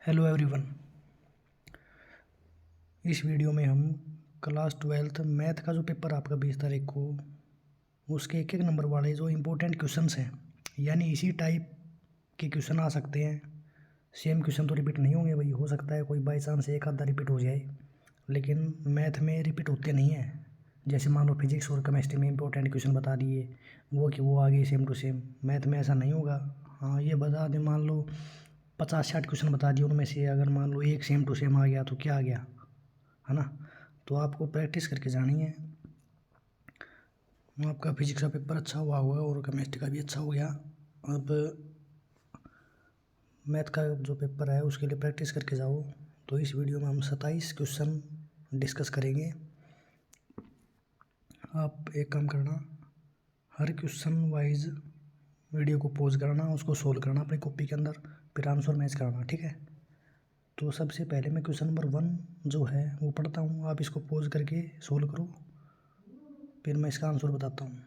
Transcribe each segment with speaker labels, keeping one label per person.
Speaker 1: Hello everyone. इस video में हम क्लास 12th मैथ का जो पेपर आपका 20 तारीख को उसके एक एक नंबर वाले जो इम्पोर्टेंट क्वेश्चंस हैं, यानी इसी टाइप के क्वेश्चन आ सकते हैं। सेम क्वेश्चन तो रिपीट नहीं होंगे भाई, हो सकता है कोई बाई चांस एक आधा रिपीट हो जाए, लेकिन मैथ में रिपीट होते नहीं हैं। जैसे मान लो फिजिक्स और केमिस्ट्री में इंपॉर्टेंट क्वेश्चन बता दिए वो कि वो आगे सेम टू सेम, मैथ में ऐसा नहीं होगा। हाँ ये बता दें, मान लो 50-60 क्वेश्चन बता दिए, उनमें से अगर मान लो एक सेम टू सेम आ गया तो क्या आ गया, है ना। तो आपको प्रैक्टिस करके जानी है। आपका फिजिक्स का पेपर अच्छा हुआ होगा और केमिस्ट्री का भी अच्छा हो गया। अब मैथ का जो पेपर है उसके लिए प्रैक्टिस करके जाओ। तो इस वीडियो में हम 27 क्वेश्चन डिस्कस करेंगे। आप एक काम करना, हर क्वेश्चन वाइज वीडियो को पॉज करना, उसको सोल्व करना अपनी कॉपी के अंदर, फिर आंसर मैच करना, ठीक है। तो सबसे पहले मैं क्वेश्चन नंबर 1 जो है वो पढ़ता हूँ, आप इसको पॉज करके सोल्व करो, फिर मैं इसका आंसर बताता हूँ।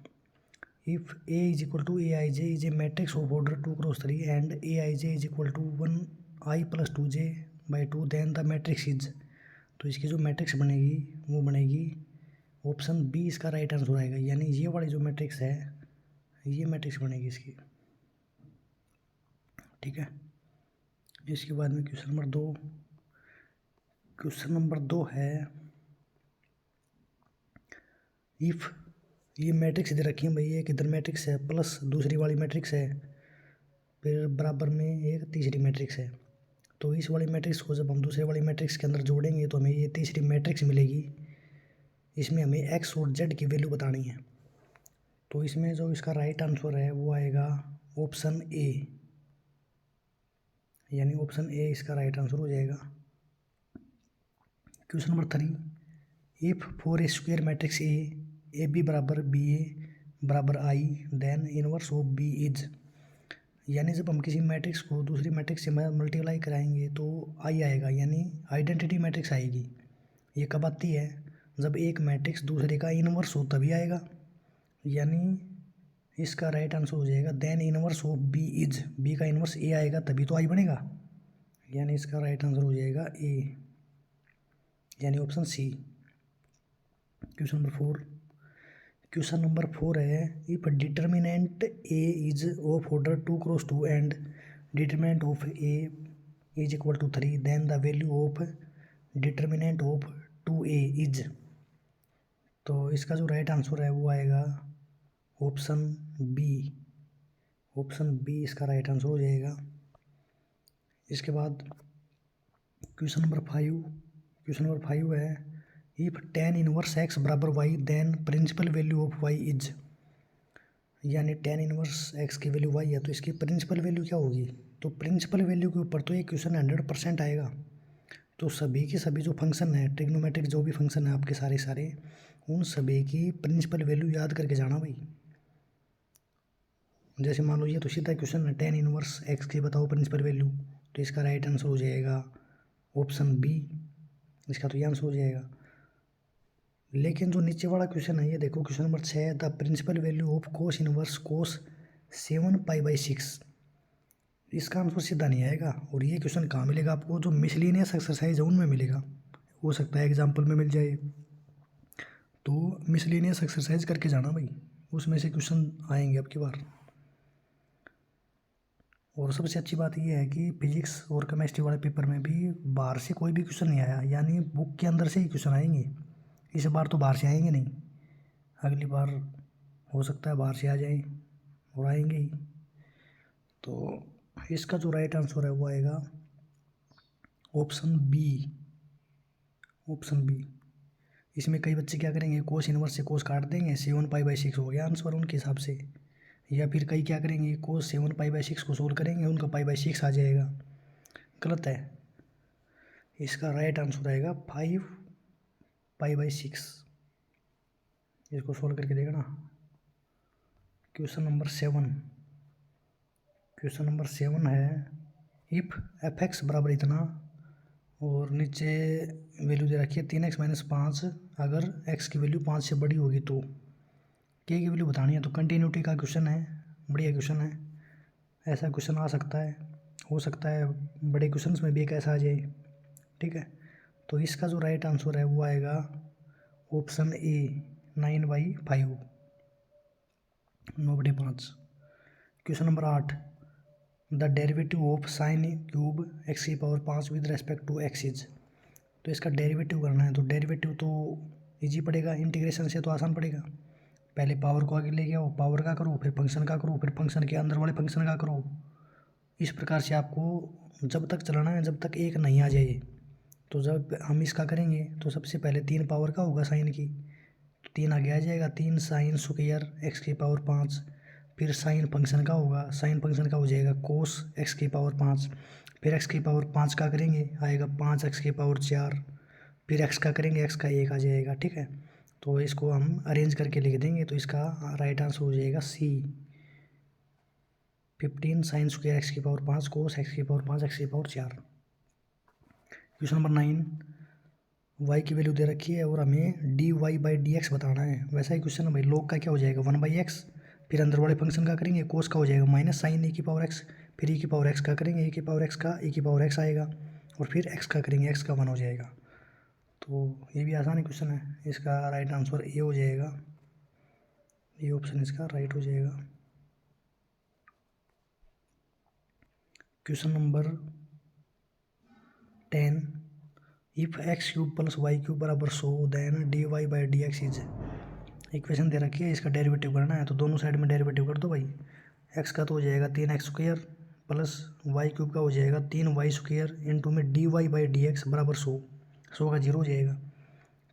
Speaker 1: If A is equal to Aij is a matrix of order 2x3 and Aij is equal to 1i + 2j/2 then the matrix is. तो इसकी जो मैट्रिक्स बनेगी वो बनेगी ऑप्शन बी, इसका राइट आंसर आएगा। यानी ये वाली जो मैट्रिक्स है ये मैट्रिक्स बनेगी इसकी, ठीक है। इसके बाद में क्वेश्चन नंबर 2 है, इफ़ ये मैट्रिक्स दे रखी है भाई, एक इधर मैट्रिक्स है प्लस दूसरी वाली मैट्रिक्स है, फिर बराबर में एक तीसरी मैट्रिक्स है। तो इस वाली मैट्रिक्स को जब हम दूसरे वाली मैट्रिक्स के अंदर जोड़ेंगे तो हमें ये तीसरी मैट्रिक्स मिलेगी। इसमें हमें एक्स और जेड की वैल्यू बतानी है। तो इसमें जो इसका राइट आंसर है वो आएगा ऑप्शन ए, यानी ऑप्शन ए इसका राइट आंसर हो जाएगा। Question number 3, if for a square matrix A B बराबर बी ए बराबर I then inverse of B is. यानी जब हम किसी मैट्रिक्स को दूसरी मैट्रिक्स से मल्टीप्लाई कराएंगे तो आई आएगा, यानी आइडेंटिटी मैट्रिक्स आएगी। ये कब आती है, जब एक मैट्रिक्स दूसरे का इनवर्स हो तभी आएगा। यानी इसका राइट आंसर हो जाएगा then inverse of B is, B का इनवर्स ए आएगा तभी तो आई बनेगा। यानी इसका राइट आंसर हो जाएगा ए, यानी ऑप्शन सी। क्वेश्चन नंबर 4 है, if determinant A is of order 2x2 and determinant of A is equal to 3 then the value of determinant of 2a is. तो इसका जो राइट आंसर है वो आएगा ऑप्शन बी, ऑप्शन बी इसका right answer हो जाएगा। इसके बाद क्वेश्चन नंबर 5 है, इफ tan इनवर्स x बराबर y then principal value of y is. यानी tan इनवर्स x की वैल्यू y है तो इसकी प्रिंसिपल वैल्यू क्या होगी। तो प्रिंसिपल वैल्यू के ऊपर तो ये क्वेश्चन 100% आएगा। तो सभी के सभी जो फंक्शन है, ट्रिग्नोमेट्रिक जो भी फंक्शन है आपके सारे उन सभी की प्रिंसिपल वैल्यू याद करके जाना भाई। जैसे मान लो ये तो सीधा क्वेश्चन है, tan इनवर्स x की बताओ प्रिंसिपल वैल्यू, तो इसका राइट आंसर हो जाएगा ऑप्शन बी, इसका तो ये आंसर हो जाएगा। लेकिन जो नीचे वाला क्वेश्चन है ये देखो, question number 6, the principal value of cos inverse cos 7π/6। इसका आंसर सीधा नहीं आएगा। और ये क्वेश्चन कहाँ मिलेगा आपको, जो मिसलिनियस एक्सरसाइज है उनमें मिलेगा। हो सकता है एग्जाम्पल में मिल जाए, तो मिसलिनियस एक्सरसाइज करके जाना भाई, उसमें से क्वेश्चन आएंगे अब की बार। और सबसे अच्छी बात यह है कि फिजिक्स और केमिस्ट्री वाले पेपर में भी बाहर से कोई भी क्वेश्चन नहीं आया, यानी बुक के अंदर से ही क्वेश्चन आएंगे। इस बार तो बाहर से आएंगे नहीं, अगली बार हो सकता है बाहर से आ जाए और आएंगे ही। तो इसका जो राइट आंसर है वो आएगा ऑप्शन बी, ऑप्शन बी। इसमें कई बच्चे क्या करेंगे, कोस इनवर्स से कोस काट देंगे, 7π/6 हो गया आंसर उनके हिसाब से। या फिर कई क्या करेंगे, कोस 7π/6 को सोल्व करेंगे, उनका π/6 आ जाएगा। गलत है, इसका राइट आंसर आएगा 5π/6। इसको सोल्व करके देखना। क्वेश्चन नंबर 7 है, इफ f(x) बराबर इतना और नीचे वैल्यू दे रखी है 3x - 5, अगर x की वैल्यू 5 से बड़ी होगी तो k की वैल्यू बतानी है। तो कंटिन्यूटी का क्वेश्चन है, बढ़िया क्वेश्चन है, ऐसा क्वेश्चन आ सकता है। हो सकता है बड़े क्वेश्चंस में भी एक ऐसा आ जाए, ठीक है। तो इसका जो राइट आंसर है वो आएगा option A 9/5, 9/5। Question number 8, the derivative of sine cube x⁵ with respect to x is. तो इसका डेरिवेटिव करना है, तो डेरिवेटिव तो इजी पड़ेगा, इंटीग्रेशन से तो आसान पड़ेगा। पहले पावर को आगे ले आओ, पावर का करो, फिर फंक्शन का करो, फिर फंक्शन के अंदर वाले फंक्शन का करो। इस प्रकार से आपको जब तक चलाना है जब तक एक नहीं आ जाए। तो जब हम इसका करेंगे तो सबसे पहले 3 पावर का होगा साइन की, तो 3 आगे आ जाएगा, 3 साइन स्क्वायर x⁵ फिर साइन फंक्शन का होगा, साइन फंक्शन का हो जाएगा कोस x⁵, फिर x⁵ का करेंगे आएगा 5x⁴, फिर x का करेंगे x का 1 आ जाएगा, ठीक है। तो इसको हम अरेंज करके लिख देंगे, तो इसका राइट आंसर हो जाएगा सी 15 साइन स्क्वायर x⁵ कोस x⁵ क्वेश्चन नंबर 9, y की वैल्यू दे रखी है और हमें dy/dx बताना है। वैसा ही क्वेश्चन है भाई, log का क्या हो जाएगा 1/x, फिर अंदर वाले फंक्शन का करेंगे कोस का हो जाएगा माइनस साइन e⁻x, फिर e⁻x का करेंगे e⁻x का e⁻x आएगा, और फिर x का करेंगे x का 1 हो जाएगा। तो ये भी आसान क्वेश्चन है, इसका राइट आंसर ए हो जाएगा, ये ऑप्शन इसका राइट हो जाएगा। Question number 10, if x³ + y³ = 100 then dy/dx is. Equation दे रखी है, इसका डेरिवेटिव करना है, तो दोनों साइड में डेरिवेटिव कर दो भाई। x का तो हो जाएगा 3x² प्लस y³ का हो जाएगा 3y² इंटू में dy/dx बराबर 100, 100 का 0 हो जाएगा।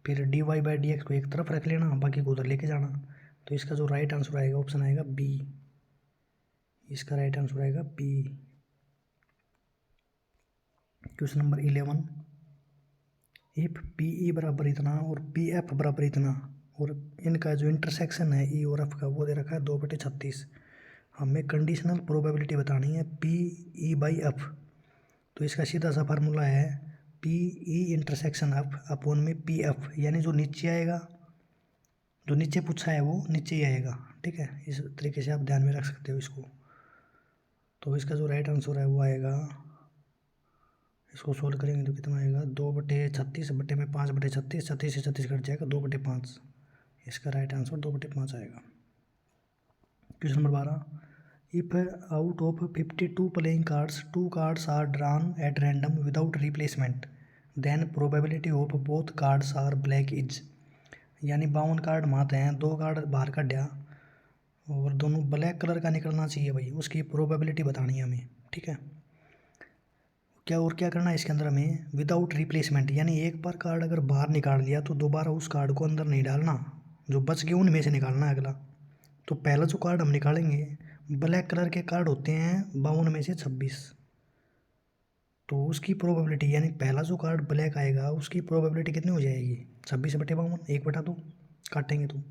Speaker 1: फिर dy/dx को एक तरफ रख लेना, बाकी को उधर लेके जाना। तो इसका जो राइट आंसर आएगा ऑप्शन आएगा बी, इसका राइट आंसर आएगा B. Question number 11, if PE बराबर इतना और PF बराबर इतना, और इनका जो इंटरसेक्शन है E और F का वो दे रखा है 2/36। हमें कंडीशनल प्रोबेबिलिटी बतानी है PE/F। तो इसका सीधा सा फार्मूला है PE इंटरसेक्शन F अपॉन में PF, यानी जो नीचे आएगा, जो नीचे पूछा है वो नीचे ही आएगा, ठीक है। इस तरीके से आप ध्यान में रख सकते हो इसको। तो इसका जो राइट आंसर है वो आएगा, इसको सोल्व करेंगे तो कितना आएगा 2/36 बटे में 5/36, 36 से 36 कट जाएगा 2/5। इसका राइट आंसर 2/5 आएगा। Question number 12, if out of 52 playing cards 2 cards are drawn at random without replacement then probability of both cards are black is. यानी 52 कार्ड माते हैं, 2 कार्ड बाहर कढ़ा और दोनों ब्लैक कलर का निकलना चाहिए भाई, उसकी प्रोबेबिलिटी बतानी है हमें, ठीक है। क्या और क्या करना है इसके अंदर हमें, विदाउट रिप्लेसमेंट, यानी एक बार कार्ड अगर बाहर निकाल लिया तो दोबारा उस कार्ड को अंदर नहीं डालना, जो बच गए उनमें से निकालना है अगला। तो पहला जो कार्ड हम निकालेंगे, ब्लैक कलर के कार्ड होते हैं 52 में से 26, तो उसकी प्रोबेबिलिटी, यानी पहला जो कार्ड ब्लैक आएगा उसकी प्रोबेबिलिटी कितनी हो जाएगी 26/52, 1/2 काटेंगे तो।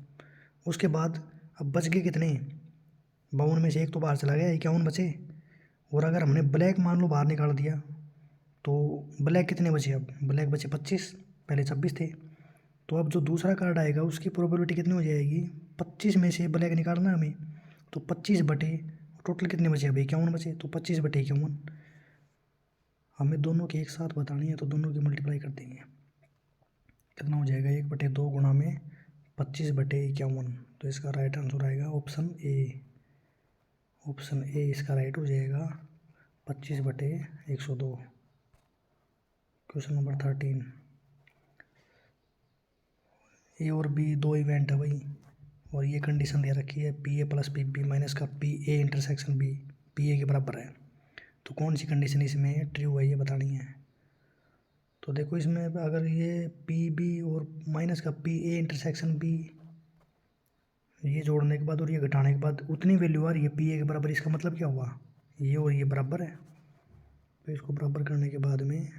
Speaker 1: उसके बाद अब बच गए कितने, 52 में से एक तो बाहर चला गया, 51 बचे। और अगर हमने ब्लैक मान लो बाहर निकाल दिया तो ब्लैक कितने बचे, अब ब्लैक बचे 25, पहले 26 थे। तो अब जो दूसरा कार्ड आएगा उसकी प्रोबेबिलिटी कितनी हो जाएगी, 25 में से ब्लैक निकालना है हमें, तो 25 बटे टोटल कितने बचे, अब 51 बचे, तो 25/51। हमें दोनों के एक साथ बतानी है, तो दोनों की मल्टीप्लाई कर देंगे, कितना हो जाएगा 1/2 गुणा में 25/51। तो इसका राइट आंसर आएगा ऑप्शन ए, ऑप्शन ए इसका राइट हो जाएगा 25/102। क्वेश्चन नंबर 13, ए और बी 2 इवेंट है भाई, और ये कंडीशन दे रखी है PA + PB माइनस का PA इंटरसेक्शन B PA के बराबर है। तो कौन सी कंडीशन इसमें ट्रू है ये बतानी है। तो देखो इसमें अगर ये PB और माइनस का PA इंटरसेक्शन B, ये जोड़ने के बाद और ये घटाने के बाद उतनी वैल्यू आ रही है PA के बराबर, इसका मतलब क्या हुआ, ये और ये बराबर है। तो इसको बराबर करने के बाद में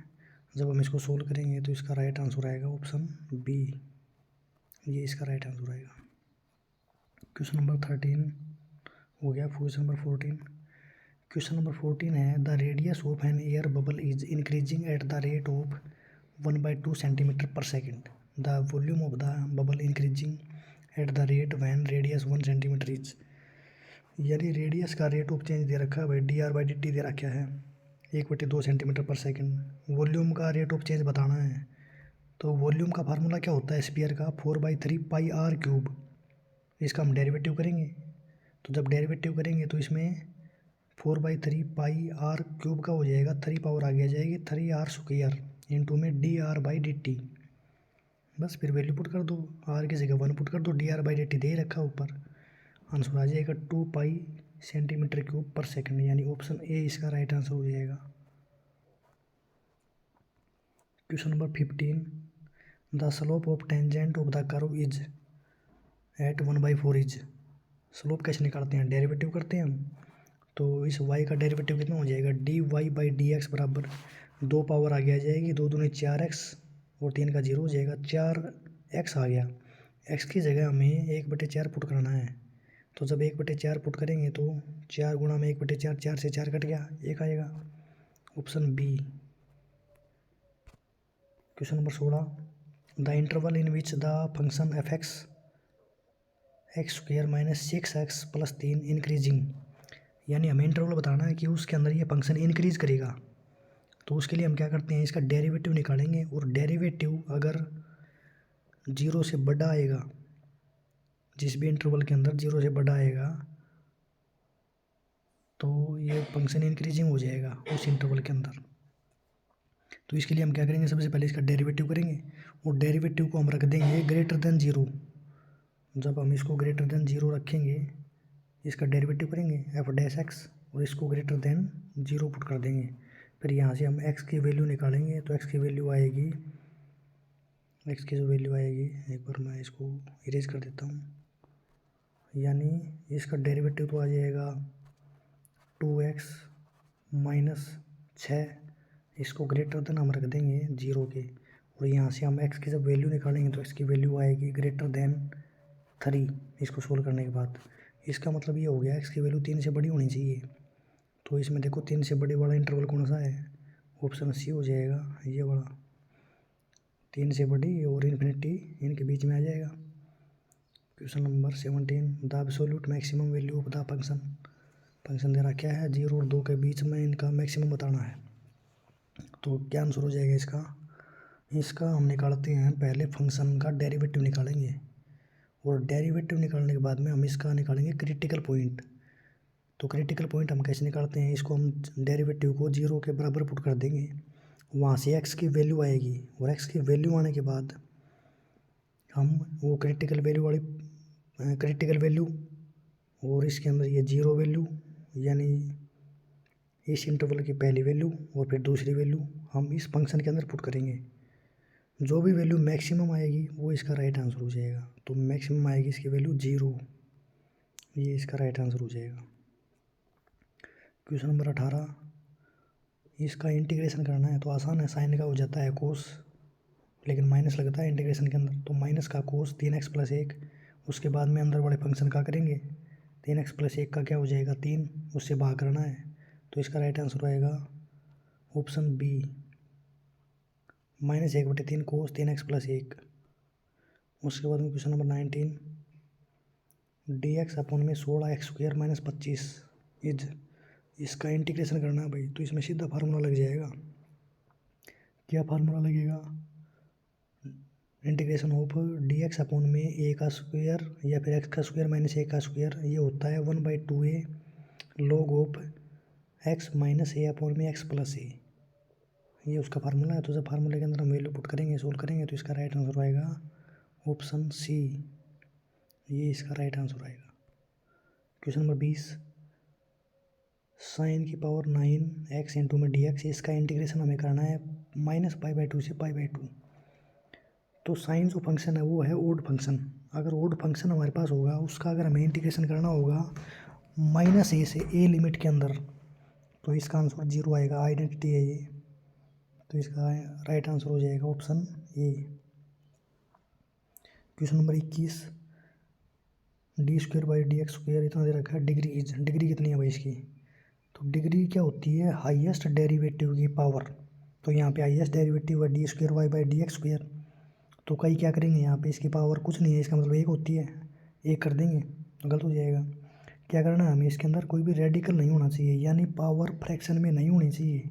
Speaker 1: जब हम इसको सोल्व करेंगे तो इसका राइट आंसर आएगा ऑप्शन बी, ये इसका राइट आंसर आएगा। क्वेश्चन नंबर 13 हो गया। क्वेश्चन नंबर 14, क्वेश्चन नंबर 14 है the radius of an air bubble is increasing at the rate of 1/2 cm/s। The volume of the bubble increasing at the rate when radius 1 cm is. यानी radius का rate of change दे रखा है भाई, dr/dt दे रखा है। 1/2 centimetre पर second. Volume का रेट ऑफ चेंज बताना है, तो वॉल्यूम का फार्मूला क्या होता है स्फीयर का, 4/3 पाई आर क्यूब। इसका हम डेरिवेटिव करेंगे, तो जब डेरिवेटिव करेंगे तो इसमें 4/3 पाई आर क्यूब का हो जाएगा, 3 पावर आगे आ जाएगी 3r² इंटू में dr/dt। बस फिर वैल्यू पुट कर दो, आर की जगह 1 पुट कर दो, dr/dt दे रखा ऊपर। आंसर आ जाएगा 2 pi centimetre cube per second, यानी ऑप्शन ए इसका राइट आंसर हो जाएगा। Question number 15, the slope of tangent of the curve is at 1/4 is. Slope कैसे निकालते हैं, डेरिवेटिव करते हैं हम। तो इस y का डेरिवेटिव कितना हो जाएगा, dy/dx बराबर 2 पावर आगे आ जाएगी, 2 दूनी 4x और 3 का 0 हो जाएगा, 4x आ गया। x की जगह हमें 1/4 पुट करना है, तो जब 1/4 पुट करेंगे तो 4 गुणा में 1/4, 4 से 4 कट गया, 1 आएगा, option B. Question number 16, the interval in which the function f(x) x² - 6x + 3 increasing, यानी हमें इंटरवल बताना है कि उसके अंदर ये फंक्शन इंक्रीज करेगा। तो उसके लिए हम क्या करते हैं, इसका डेरिवेटिव निकालेंगे, और डेरिवेटिव अगर 0 से बड़ा आएगा, जिस भी इंटरवल के अंदर 0 से बड़ा आएगा, तो ये फंक्शन इंक्रीजिंग हो जाएगा उस इंटरवल के अंदर। तो इसके लिए हम क्या करेंगे, सबसे पहले इसका डेरिवेटिव करेंगे, और डेरिवेटिव को हम रख देंगे ग्रेटर देन 0। जब हम इसको ग्रेटर देन 0 रखेंगे, इसका डेरिवेटिव करेंगे f(x) और इसको ग्रेटर देन 0 पुट कर देंगे। फिर यहाँ से हम x की वैल्यू निकालेंगे, तो x की वैल्यू आएगी, x की जो वैल्यू आएगी, एक बार मैं इसको इरेज कर देता हूँ, यानी इसका डेरिवेटिव तो आ जाएगा 2x - 6, इसको ग्रेटर देन हम रख देंगे 0 के, और यहाँ से हम x की जब वैल्यू निकालेंगे तो x की वैल्यू आएगी ग्रेटर देन 3, इसको सोल्व करने के बाद। इसका मतलब ये हो गया x की वैल्यू 3 से बड़ी होनी चाहिए। तो इसमें देखो 3 से बड़े वाला इंटरवल कौन सा है, ऑप्शन सी हो जाएगा, ये वाला। 3 से बड़ी और इन्फिनिटी इनके बीच में आ जाएगा। Question number 17, the absolute maximum value of the function दे रहा क्या है, 0 और 2 के बीच में इनका मैक्सिमम बताना है। तो क्या आंसर हो जाएगा इसका हम निकालते हैं, पहले फंक्शन का डेरिवेटिव निकालेंगे, और डेरिवेटिव निकालने के बाद में हम इसका निकालेंगे क्रिटिकल पॉइंट। तो क्रिटिकल पॉइंट हम कैसे निकालते हैं, इसको हम डेरिवेटिव को 0 के बराबर पुट कर देंगे, वहाँ से x की वैल्यू आएगी, और x की वैल्यू आने के बाद हम वो क्रिटिकल वैल्यू और इसके अंदर ये 0 वैल्यू, यानी इस इंटरवल की पहली वैल्यू और फिर दूसरी वैल्यू हम इस फंक्शन के अंदर पुट करेंगे। जो भी वैल्यू मैक्सिमम आएगी वो इसका राइट आंसर हो जाएगा। तो मैक्सिमम आएगी इसकी वैल्यू 0, ये इसका राइट आंसर हो जाएगा। क्वेश्चन नंबर 18, इसका इंटीग्रेशन करना है, तो आसान है, साइन का हो जाता है कोस, लेकिन माइनस लगता है इंटीग्रेशन के अंदर, तो माइनस का कोस 3x + 1, उसके बाद में अंदर वाले फंक्शन का करेंगे, 3x + 1 का क्या हो जाएगा 3, उससे भाग करना है, तो इसका राइट आंसर आएगा ऑप्शन बी, -1/3 कोस 3x + 1। उसके बाद में क्वेश्चन नंबर 19, dx/16x² - 25 इज, इसका इंटीग्रेशन करना है भाई, तो इसमें सीधा फार्मूला लग जाएगा। क्या फार्मूला लगेगा, इंटीग्रेशन ऑफ dx/a² या फिर x² - a², ये होता है 1/2a log of x - a/x + a, ये उसका फार्मूला है। तो जब फार्मूले के अंदर हम वैल्यू पुट करेंगे, सोल्व करेंगे, तो इसका राइट आंसर आएगा ऑप्शन सी, ये इसका राइट आंसर आएगा। क्वेश्चन नंबर 20, sin की पावर 9x इंटू में dx, इसका इंटीग्रेशन हमें करना है -π/2 से π/2। तो साइन जो फंक्शन है वो है ओड फंक्शन, अगर ओड फंक्शन हमारे पास होगा, उसका अगर हमें इंटीग्रेशन करना होगा -a से a लिमिट के अंदर, तो इसका आंसर 0 आएगा, आइडेंटिटी है ये, तो इसका राइट आंसर हो जाएगा option A. Question number 21, d²/dx² इतना दे रखा है, डिग्री कितनी है भाई इसकी, तो डिग्री क्या होती है, हाईएस्ट डेरिवेटिव की पावर। तो यहाँ पे हाईएस्ट डेरिवेटिव है d²y/dx², तो कई क्या करेंगे, यहाँ पे इसकी पावर कुछ नहीं है, इसका मतलब 1 होती है, 1 कर देंगे, गलत हो जाएगा। क्या करना है हमें, इसके अंदर कोई भी रेडिकल नहीं होना चाहिए, यानी पावर फ्रैक्शन में नहीं होनी चाहिए,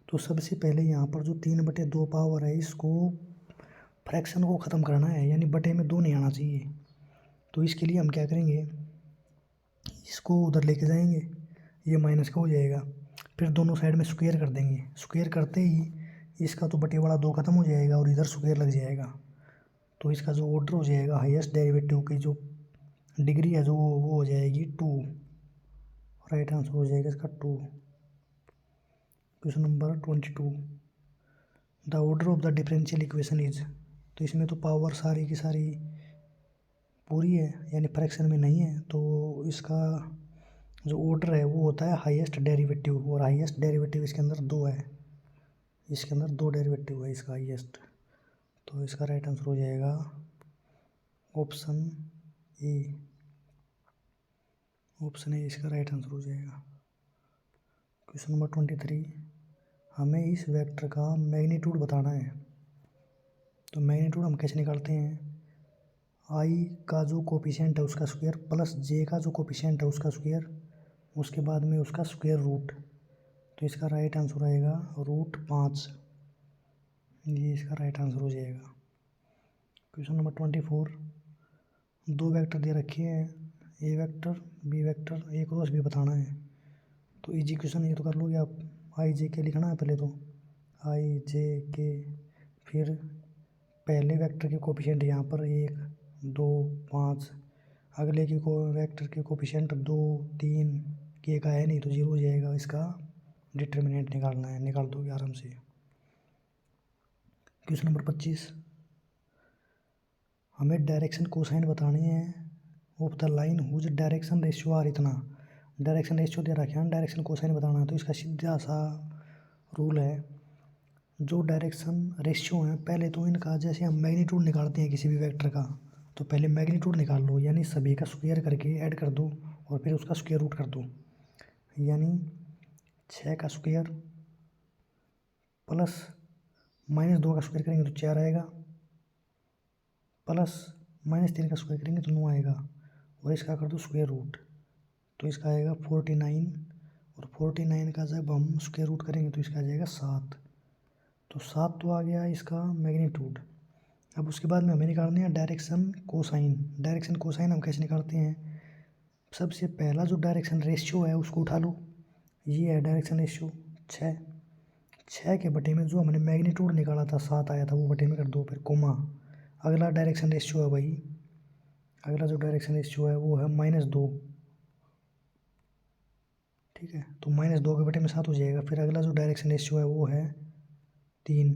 Speaker 1: तो सबसे पहले यहाँ पर जो 3/2 पावर है इसको फ्रैक्शन को ख़त्म करना है, यानी बटे में 2 नहीं आना चाहिए। तो इसके लिए हम क्या करेंगे, इसको उधर लेके जाएंगे, ये माइनस का हो जाएगा। फिर दोनों साइड में स्क्वायर कर देंगे, स्क्वायर करते ही इसका तो बटे वाला 2 खत्म हो जाएगा और इधर स्क्वायर लग जाएगा। तो इसका जो ऑर्डर हो जाएगा हाईएस्ट डेरिवेटिव की जो डिग्री है जो वो हो जाएगी 2। राइट आंसर हो जाएगा इसका 2। Question number 22, the order of the differential equation is. तो इसमें तो पावर सारी की सारी पूरी है, यानी फ्रैक्शन में नहीं है, तो इसका जो ऑर्डर है वो होता है हाईएस्ट डेरिवेटिव, और हाईएस्ट डेरिवेटिव इसके अंदर 2 है, इसके अंदर 2 डेरिवेटिव है इसका हाईएस्ट। तो इसका राइट आंसर हो जाएगा ऑप्शन ए। ऑप्शन ए इसका राइट आंसर हो जाएगा। क्वेश्चन नंबर 23, हमें इस वेक्टर का मैग्नीट्यूड बताना है। तो मैग्नीट्यूड हम कैसे निकालते हैं, आई का जो कोफिशिएंट है उसका स्क्वायर प्लस जे का जो कोफिशिएंट है उसका स्क्वायर, उसके बाद में उसका स्क्वायर रूट। तो इसका राइट आंसर आएगा √5, ये इसका राइट आंसर हो जाएगा। क्वेश्चन नंबर 24, 2 वेक्टर दे रखे हैं, ए वेक्टर बी वेक्टर, ए क्रॉस बी बताना है। तो इजी क्वेश्चन ये तो कर लोगे आप, आई जे के लिखना है पहले, तो आई जे के, फिर पहले वेक्टर के कोफिशिएंट यहाँ पर 1 2 5, अगले के वेक्टर के कोफिशिएंट 2 3, के का है नहीं तो 0 हो जाएगा। इसका डिटर्मिनेंट निकालना है, निकाल दोगे आराम से। क्वेश्चन नंबर 25, हमें डायरेक्शन कोसाइन बतानी है of the line whose direction ratio are इतना। डायरेक्शन रेशियो दे रखा है, डायरेक्शन कोसाइन बताना है। तो इसका सीधा सा रूल है, जो डायरेक्शन रेशियो है पहले तो इनका, जैसे हम मैग्नीट्यूड निकालते हैं किसी भी वेक्टर का, तो पहले मैग्नीट्यूड निकाल लो, यानी सभी का स्क्वायर करके ऐड कर दो और फिर उसका स्क्वायर रूट कर दो। यानी 6 का स्क्वायर प्लस -2 का स्क्वायर करेंगे तो 4 आएगा, प्लस -3 का स्क्वायर करेंगे तो 9 आएगा, और इसका कर दो स्क्वायर रूट। तो इसका आएगा 49, और 49 का जब हम स्क्वायर रूट करेंगे तो इसका आ जाएगा 7। तो 7 तो आ गया इसका मैग्नीट्यूड। अब उसके बाद में हमें निकालना है डायरेक्शन कोसाइन। डायरेक्शन कोसाइन हम कैसे निकालते हैं, सबसे पहला जो डायरेक्शन रेशियो है उसको उठा लो, ये है डायरेक्शन रेशियो 6 के बटे में जो हमने मैग्नीट्यूड निकाला था 7 आया था वो बटे में कर दो, फिर कोमा। अगला डायरेक्शन रेशियो है भाई, अगला जो डायरेक्शन रेशियो है वो है -2, ठीक है। तो -2 के बटे में 7 हो जाएगा। फिर अगला जो डायरेक्शन रेशियो है वो है 3,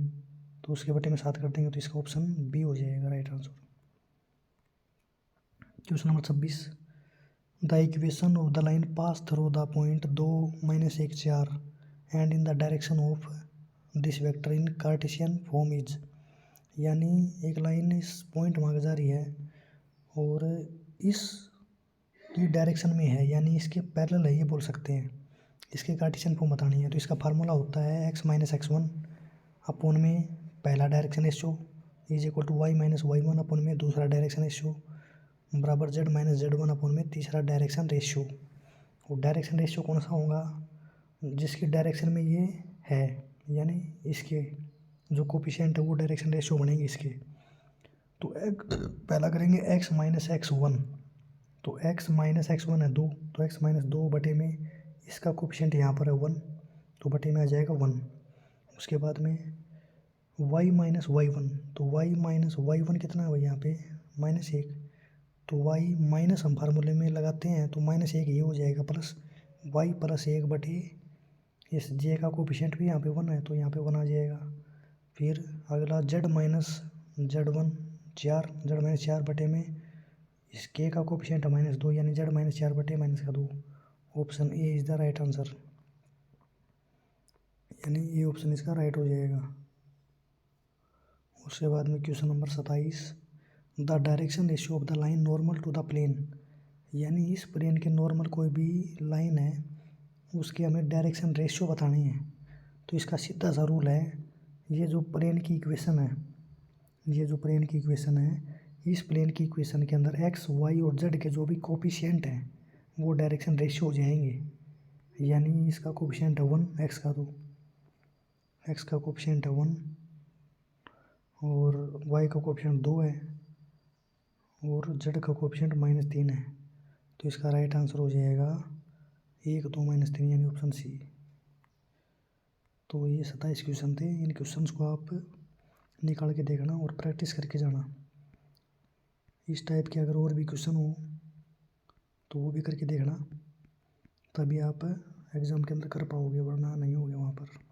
Speaker 1: तो उसके बटे में 7 कर देंगे तो इसका ऑप्शन बी हो जाएगा right answer. Question number 26, the equation of the line pass through the point 2 -1 4 and in the direction of this vector in Cartesian form is. यानी एक लाइन इस पॉइंट मांग जा रही है और इस की डायरेक्शन में है, यानी इसके पैरेलल है ये बोल सकते हैं, इसके कार्टेशियन फॉर्म बतानी है। तो इसका फार्मूला होता है x - x1 अपोन में पहला direction ratio is equal to y - y1 upon में दूसरा डायरेक्शन रेशियो बराबर z - z1 अपोन में तीसरा डायरेक्शन रेशियो। और डायरेक्शन रेशियो कौन सा होगा, जिसकी डायरेक्शन में ये है, यानी इसके जो कोफिशिएंट है वो डायरेक्शन रेशियो बनेंगे इसके। तो पहला करेंगे x - x1, तो x - x1 है 2, तो x - 2 बटे में इसका कोफिशिएंट यहाँ पर है 1, तो बटे में आ जाएगा 1। उसके बाद में y - y1, तो y - y1 कितना है भाई यहाँ पे -1, तो y माइनस हम फार्मूले में लगाते हैं तो -1 ये हो जाएगा, प्लस y + 1 बटे इस j का कोफिशिएंट भी यहाँ पे 1 है तो यहाँ पे 1 आ जाएगा। फिर अगला z - z1 4 बटे में इस k का कोफिशिएंट है -2, यानी z - 4 बटे -2। Option A is the right answer, यानी ये ऑप्शन इसका राइट हो जाएगा। उसके बाद में question number 27, the direction ratio of the line normal to the plane. यानी इस प्लेन के नॉर्मल कोई भी लाइन है उसके हमें डायरेक्शन रेशियो बतानी है। तो इसका सीधा सा रूल है, ये जो प्लेन की इक्वेशन है, ये जो प्लेन की इक्वेशन है, इस प्लेन की इक्वेशन के अंदर x, y और z के जो भी कोफिशिएंट हैं वो डायरेक्शन रेशियो हो जाएंगे। यानी इसका कोफिशिएंट है 1 x का, तो एक्स का कोफिशिएंट है 1 और वाई का कोफिशिएंट 2 है और जेड का कोफिशिएंट -3 है। तो इसका राइट आंसर हो जाएगा 1 2 -3 यानी ऑप्शन सी। तो ये 27 क्वेश्चन थे। इन क्वेश्चंस को आप निकाल के देखना और प्रैक्टिस करके जाना। इस टाइप के अगर और भी क्वेश्चन हो तो वो भी करके देखना, तभी आप एग्ज़ाम के अंदर कर पाओगे, वरना नहीं होगे वहाँ पर।